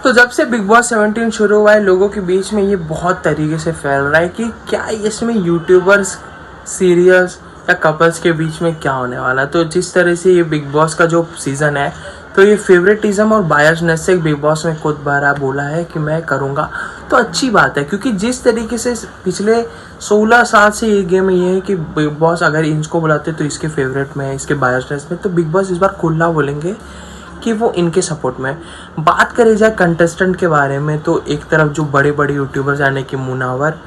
तो जब से बिग बॉस 17 शुरू हुआ है, लोगों के बीच में ये बहुत तरीके से फैल रहा है कि क्या इसमें यूट्यूबर्स, सीरियल्स या कपल्स के बीच में क्या होने वाला है। तो जिस तरह से ये बिग बॉस का जो सीज़न है, तो ये फेवरेटिज्म और बायसनेस से बिग बॉस ने खुद बारा बोला है कि मैं करूँगा, तो अच्छी बात है। क्योंकि जिस तरीके से पिछले 16 साल से ये गेम ये है कि बिग बॉस अगर इनको बुलाते तो इसके फेवरेट में है, इसके बायसनेस में, तो बिग बॉस इस बार खुला बोलेंगे कि वो इनके सपोर्ट में। बात करी जाए कंटेस्टेंट के बारे में, तो एक तरफ जो बड़े बड़े यूट्यूबर्स यानी कि मुनावर,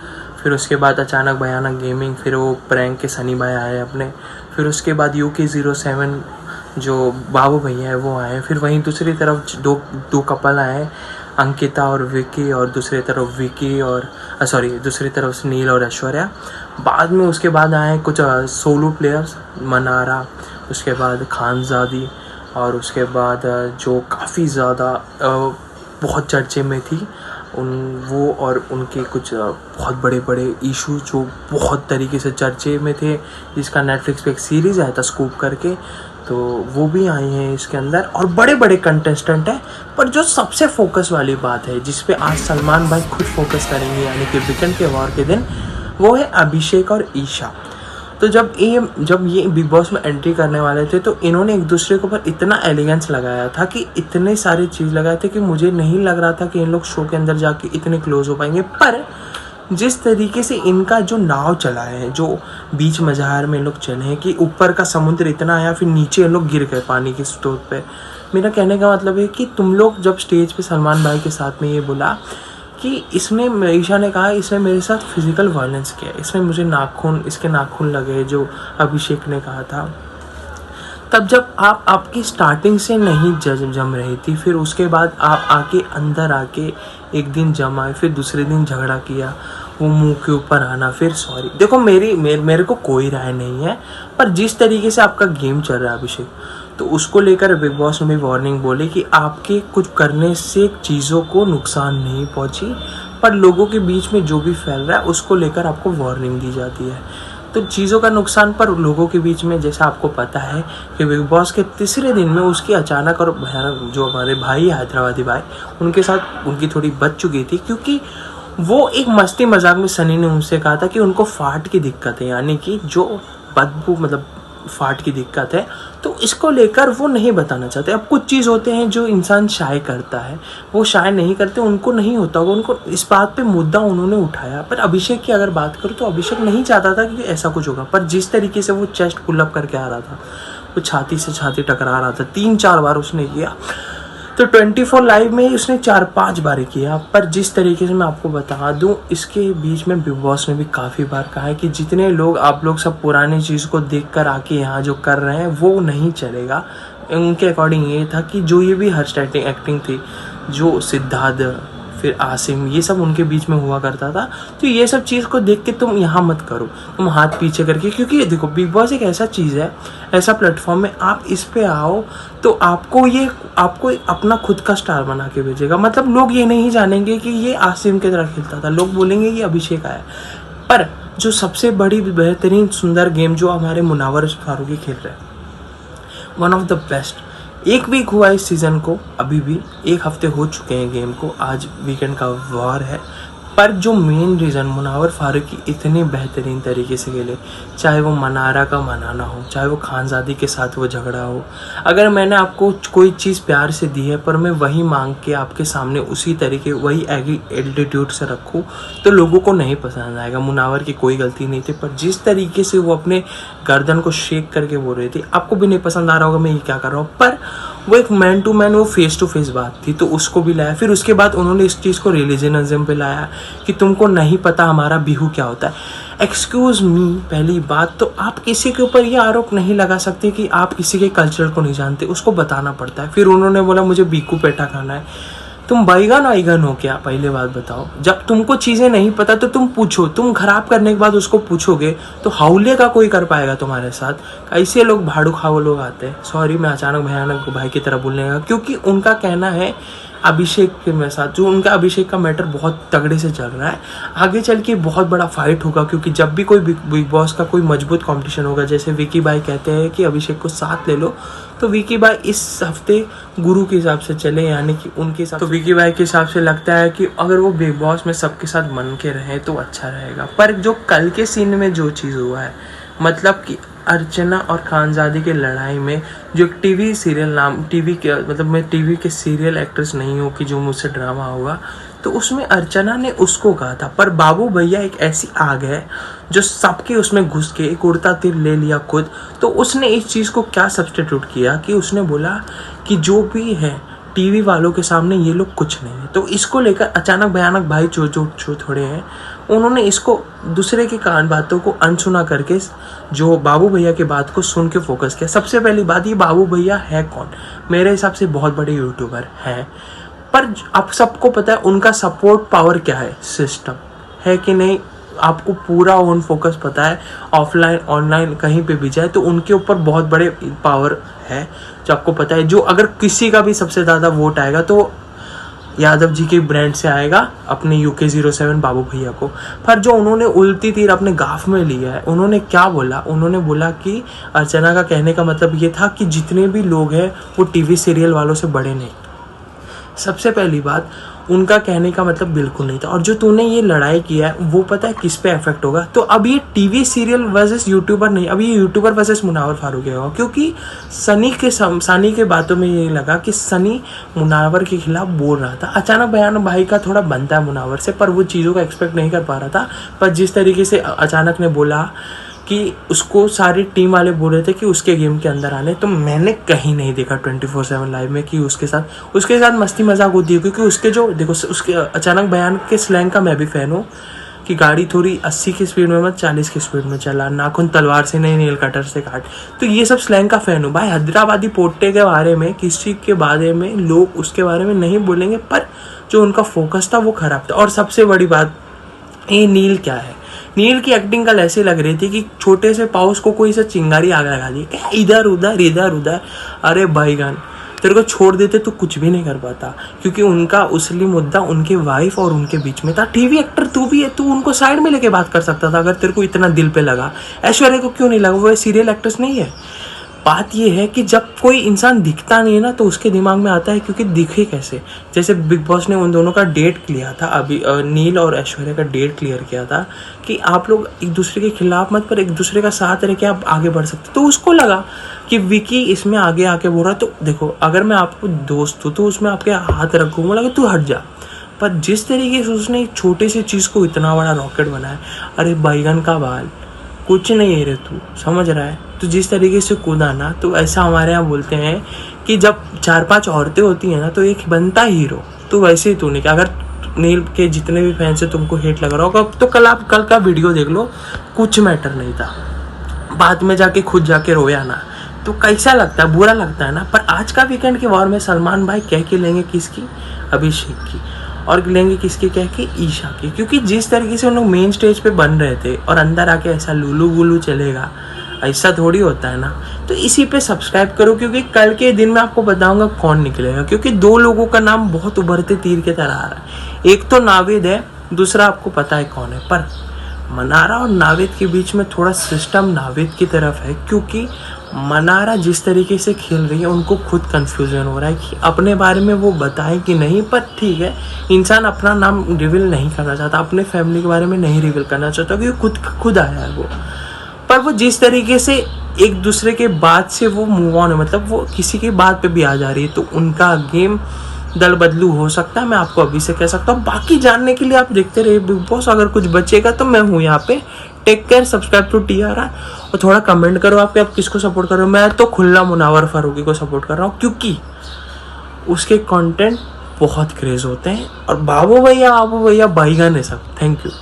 फिर उसके बाद अचानक भयानक गेमिंग, फिर वो प्रैंक के सनी भाई आए अपने, फिर उसके बाद UK07 जो बाबू भैया है वो आए, फिर वहीं दूसरी तरफ दो कपल आए, अंकिता और विकी, और दूसरी तरफ विकी और दूसरी तरफ सुनील और ऐश्वर्या। बाद में उसके बाद आए कुछ सोलो प्लेयर्स, मनारा, उसके बाद खानजादी, और उसके बाद जो काफ़ी ज़्यादा बहुत चर्चे में थी वो, और उनके कुछ बहुत बड़े बड़े इशू जो बहुत तरीके से चर्चे में थे, जिसका नेटफ्लिक्स पे एक सीरीज़ आया था स्कूप करके, तो वो भी आए हैं इसके अंदर, और बड़े बड़े कंटेस्टेंट हैं। पर जो सबसे फोकस वाली बात है, जिस पे आज सलमान भाई खुद फोकस करेंगे यानी कि वीकेंड के वार के दिन, वो है अभिषेक और ईशा। तो जब ये बिग बॉस में एंट्री करने वाले थे, तो इन्होंने एक दूसरे के ऊपर इतना एलिगेंस लगाया था कि इतने सारी चीज़ लगाए थे कि मुझे नहीं लग रहा था कि इन लोग शो के अंदर जाके इतने क्लोज हो पाएंगे। पर जिस तरीके से इनका जो नाव चला है, जो बीच मझधार में लोग चले हैं कि ऊपर का समुद्र इतना आया, फिर नीचे लोग गिर गए पानी के स्रोत पे। मेरा कहने का मतलब है कि तुम लोग जब स्टेज पे सलमान भाई के साथ में ये बोला कि इसने, ईशा ने कहा इसने मेरे साथ फिजिकल वायलेंस किया, इसमें मुझे इसके नाखून लगे, जो अभिषेक ने कहा था, तब जब आप आपकी स्टार्टिंग से नहीं जम रही थी, फिर उसके बाद आप आके अंदर आके एक दिन जमाए, फिर दूसरे दिन झगड़ा किया, वो मुंह के ऊपर आना, फिर सॉरी। देखो मेरे को कोई राय नहीं है, पर जिस तरीके से आपका गेम चल रहा है अभिषेक, तो उसको लेकर बिग बॉस ने भी वार्निंग बोली कि आपके कुछ करने से चीज़ों को नुकसान नहीं पहुंची, पर लोगों के बीच में जो भी फैल रहा है उसको लेकर आपको वार्निंग दी जाती है। तो चीज़ों का नुकसान पर लोगों के बीच में, जैसा आपको पता है कि बिग बॉस के तीसरे दिन में उसकी अचानक और भयानक, जो हमारे भाई हैदराबादी भाई, उनके साथ उनकी थोड़ी बच चुकी थी, क्योंकि वो एक मस्ती मजाक में सनी ने उनसे कहा था कि उनको फाट की दिक्कत है, यानी कि जो बदबू मतलब फाट की दिक्कत है, तो इसको लेकर वो नहीं बताना चाहते। अब कुछ चीज़ होते हैं जो इंसान शाय करता है, वो शाय नहीं करते, उनको नहीं होता होगा, उनको इस बात पे मुद्दा उन्होंने उठाया। पर अभिषेक की अगर बात करूँ तो अभिषेक नहीं चाहता था कि ऐसा कुछ होगा, पर जिस तरीके से वो चेस्ट पुलअप करके आ रहा था, वो छाती से छाती टकरा रहा था, 3-4 बार उसने किया, तो 24 लाइव में उसने 4-5 बार किया। पर जिस तरीके से मैं आपको बता दूं, इसके बीच में बिग बॉस ने भी काफ़ी बार कहा है कि जितने लोग आप लोग सब पुरानी चीज़ को देखकर आके यहाँ जो कर रहे हैं वो नहीं चलेगा। उनके अकॉर्डिंग ये था कि जो ये भी हर एक्टिंग थी, जो सिद्धार्थ, फिर आसिम, ये सब उनके बीच में हुआ करता था, तो ये सब चीज़ को देख के तुम यहाँ मत करो, तुम हाथ पीछे करके, क्योंकि ये देखो बिग बॉस एक ऐसा चीज़ है, ऐसा प्लेटफॉर्म है, आप इस पे आओ तो आपको अपना खुद का स्टार बना के भेजेगा। मतलब लोग ये नहीं जानेंगे कि ये आसिम की तरह खेलता था, लोग बोलेंगे ये अभिषेक आया। पर जो सबसे बड़ी बेहतरीन सुंदर गेम जो हमारे मुनावर फारूकी खेल रहे हैं, one of the best, 1 week हुआ इस सीज़न को, अभी भी 1 हफ्ते हो चुके हैं गेम को, आज वीकेंड का वार है। पर जो मेन रीज़न मुनावर फारूकी इतने बेहतरीन तरीके से खेले, चाहे वो मनारा का मनाना हो, चाहे वो खानजादी के साथ वो झगड़ा हो, अगर मैंने आपको कोई चीज़ प्यार से दी है पर मैं वही मांग के आपके सामने उसी तरीके वही एटीट्यूड से रखूँ, तो लोगों को नहीं पसंद आएगा। मुनावर की कोई गलती नहीं थी, पर जिस तरीके से वो अपने गर्दन को शेक करके बोल रही थी, आपको भी नहीं पसंद आ रहा होगा मैं ये क्या कर रहा हूँ, पर वो एक मैन टू मैन, वो फेस टू फेस बात थी, तो उसको भी लाया। फिर उसके बाद उन्होंने इस चीज़ को रिलीजनिज्म पे लाया कि तुमको नहीं पता हमारा बिहू क्या होता है। एक्सक्यूज़ मी, पहली बात तो आप किसी के ऊपर ये आरोप नहीं लगा सकते कि आप किसी के कल्चर को नहीं जानते, उसको बताना पड़ता है। फिर उन्होंने बोला मुझे बीकू पेठा खाना है, तुम बैगन आइगन हो क्या? पहले बात बताओ, जब तुमको चीज़ें नहीं पता तो तुम पूछो, तुम खराब करने के बाद उसको पूछोगे तो हाउले का कोई कर पाएगा तुम्हारे साथ? ऐसे लोग भाड़ू खाओ लोग आते हैं, सॉरी मैं अचानक भयानक भाई की तरह बोलने का, क्योंकि उनका कहना है अभिषेक के साथ, जो उनका अभिषेक का मैटर बहुत तगड़े से चल रहा है। आगे चल के बहुत बड़ा फाइट होगा, क्योंकि जब भी कोई बिग बॉस का कोई मजबूत कंपटीशन होगा, जैसे विकी भाई कहते हैं कि अभिषेक को साथ ले लो, तो विकी भाई इस हफ्ते गुरु के हिसाब से चले, यानी कि उनके हिसाब, तो विकी भाई के हिसाब से लगता है कि अगर वो बिग बॉस में सबके साथ बन के रहें तो अच्छा रहेगा। पर जो कल के सीन में जो चीज़ हुआ है, मतलब कि अर्चना और खानजादी की लड़ाई में, जो टीवी सीरियल नाम, टीवी के मतलब मैं टीवी के सीरियल एक्ट्रेस नहीं हूँ कि जो मुझसे ड्रामा होगा, तो उसमें अर्चना ने उसको कहा था, पर बाबू भैया एक ऐसी आग है जो सबके उसमें घुस के एक उड़ता तीर ले लिया खुद। तो उसने इस चीज़ को क्या सब्स्टिट्यूट किया कि उसने बोला कि जो भी है टीवी वालों के सामने ये लोग कुछ नहीं है। तो इसको लेकर अचानक भयानक भाई जो थोड़े हैं, उन्होंने इसको दूसरे के कान बातों को अनसुना करके जो बाबू भैया की बात को सुन के फोकस किया। सबसे पहली बात, ये बाबू भैया है कौन? मेरे हिसाब से बहुत बड़े यूट्यूबर हैं, पर आप सबको पता है उनका सपोर्ट पावर क्या है, सिस्टम है कि नहीं, आपको पूरा ऑन फोकस पता है। ऑफलाइन ऑनलाइन कहीं पे भी जाए तो उनके ऊपर बहुत बड़े पावर है जो आपको पता है। जो अगर किसी का भी सबसे ज़्यादा वोट आएगा तो यादव जी के ब्रांड से आएगा, अपने UK07 बाबू भैया को। पर जो उन्होंने उल्टी तीर अपने गाफ में लिया है, उन्होंने क्या बोला? उन्होंने बोला कि अर्चना का कहने का मतलब ये था कि जितने भी लोग हैं वो टीवी सीरियल वालों से बड़े नहीं। सबसे पहली बात, उनका कहने का मतलब बिल्कुल नहीं था। और जो तूने ये लड़ाई किया है वो पता है किस पे इफेक्ट होगा? तो अब ये टीवी सीरियल वर्सेस यूट्यूबर नहीं, अब ये यूट्यूबर वर्सेस मुनावर फारूकी होगा। क्योंकि सनी के बातों में ये लगा कि सनी मुनावर के खिलाफ बोल रहा था। अचानक बयान भाई का थोड़ा बनता है मुनावर से, पर वो चीज़ों का एक्सपेक्ट नहीं कर पा रहा था। पर जिस तरीके से अचानक ने बोला कि उसको सारी टीम वाले बोल रहे थे कि उसके गेम के अंदर आने, तो मैंने कहीं नहीं देखा 24/7 लाइव में कि उसके साथ मस्ती मजाक होती है। क्योंकि उसके जो देखो, उसके अचानक बयान के स्लैंग का मैं भी फ़ैन हूँ कि गाड़ी थोड़ी 80 की स्पीड में मत 40 की स्पीड में चला, नाखून तलवार से नहीं नेल कटर से काट। तो ये सब स्लैंग का फ़ैन हूँ भाई। हैदराबादी पोट्टे के बारे में, किसी के बारे में लोग उसके बारे में नहीं बोलेंगे, पर जो उनका फोकस था वो ख़राब था। और सबसे बड़ी बात, ये नील क्या है? नील की एक्टिंग कल ऐसे लग रही थी कि छोटे से पाउस को कोई सा चिंगारी आग लगा दी, इधर उधर। अरे भाईजान, तेरे को छोड़ देते तो कुछ भी नहीं कर पाता, क्योंकि उनका असली मुद्दा उनके वाइफ और उनके बीच में था। टीवी एक्टर तू भी है, तू उनको साइड में लेके बात कर सकता था अगर तेरे को इतना दिल पे लगा। ऐश्वर्या को क्यों नहीं लगा? वो सीरियल एक्ट्रेस नहीं है। बात यह है कि जब कोई इंसान दिखता नहीं है ना, तो उसके दिमाग में आता है क्योंकि दिखे कैसे। जैसे बिग बॉस ने उन दोनों का डेट किया था, अभी नील और ऐश्वर्या का डेट क्लियर किया था कि आप लोग एक दूसरे के खिलाफ मत, पर एक दूसरे का साथ रह के आप आगे बढ़ सकते। तो उसको लगा कि विकी इसमें आगे आके बोल रहा। तो देखो, अगर मैं आपको दोस्त हूँ तो उसमें आपके हाथ रखूँगा, लगे तू हट जा। पर जिस तरीके से उसने एक छोटे से चीज़ को इतना बड़ा रॉकेट बनाया, अरे बैगन का बाल कुछ नहीं है रे, तू समझ रहा है? तो जिस तरीके से कूदा ना, तो ऐसा हमारे यहाँ बोलते हैं कि जब 4-5 औरतें होती हैं ना तो एक बनता हीरो। तो वैसे ही तूने, अगर नील के जितने भी फैंस है तुमको हेट लग रहा होगा, तो कल का वीडियो देख लो, कुछ मैटर नहीं था। बाद में जाके खुद जाके रोया ना, तो कैसा लगता है? बुरा लगता है ना। पर आज का वीकेंड के वॉर में सलमान भाई कह के लेंगे किसकी? अभिषेक की। और लेंगे किसके कह के? ईशा की। क्योंकि जिस तरीके से उन लोग मेन स्टेज पे बन रहे थे और अंदर आके ऐसा लुलू गुलू चलेगा, ऐसा थोड़ी होता है ना। तो इसी पे सब्सक्राइब करो, क्योंकि कल के दिन मैं आपको बताऊंगा कौन निकलेगा। क्योंकि 2 लोगों का नाम बहुत उभरते तीर के तरह आ रहा है। एक तो नावेद है, दूसरा आपको पता है कौन है। पर मनारा और नावेद के बीच में थोड़ा सिस्टम नावेद की तरफ है, क्योंकि मनारा जिस तरीके से खेल रही है उनको खुद कंफ्यूजन हो रहा है कि अपने बारे में वो बताए कि नहीं। पर ठीक है, इंसान अपना नाम रिवील नहीं करना चाहता, अपने फैमिली के बारे में नहीं रिवील करना चाहता, क्योंकि खुद आया है वो। पर वो जिस तरीके से एक दूसरे के बात से वो मूव ऑन है, मतलब वो किसी की बात पे भी आ जा रही है, तो उनका गेम दल बदलू हो सकता है। मैं आपको अभी से कह सकता हूँ। बाकी जानने के लिए आप देखते रहिए बिग बॉस। अगर कुछ बचेगा तो मैं हूँ यहाँ पे। Take care, subscribe to TRR, और थोड़ा कमेंट करो आप किसको सपोर्ट कर रहे हो। मैं तो खुला मुनावर फारूकी को सपोर्ट कर रहा हूँ, क्योंकि उसके कंटेंट बहुत क्रेज होते हैं। और बाबू भैया बैगन है सब। Thank you.